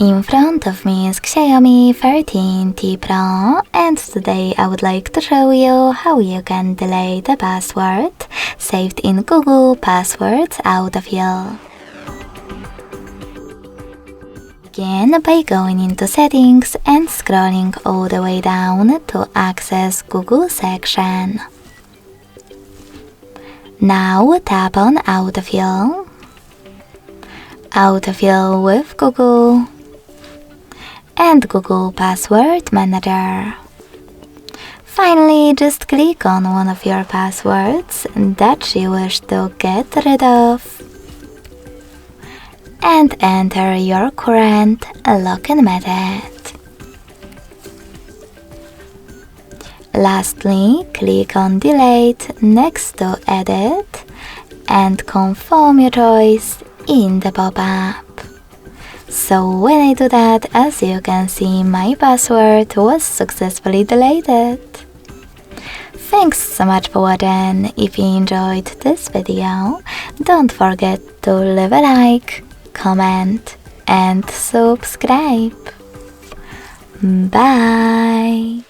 In front of me is Xiaomi 13T Pro, and today I would like to show you how you can delete the password saved in Google Passwords Autofill. Begin by going into Settings and scrolling all the way down to access Google section. Now tap on Autofill, Autofill with Google, and Google Password Manager. Finally, just click on one of your passwords that you wish to get rid of and enter your current login method. Lastly, click on Delete next to Edit and confirm your choice in the pop-up. So when I do that, as you can see, my password was successfully deleted. Thanks so much for watching. If you enjoyed this video, don't forget to leave a like, comment and subscribe. Bye!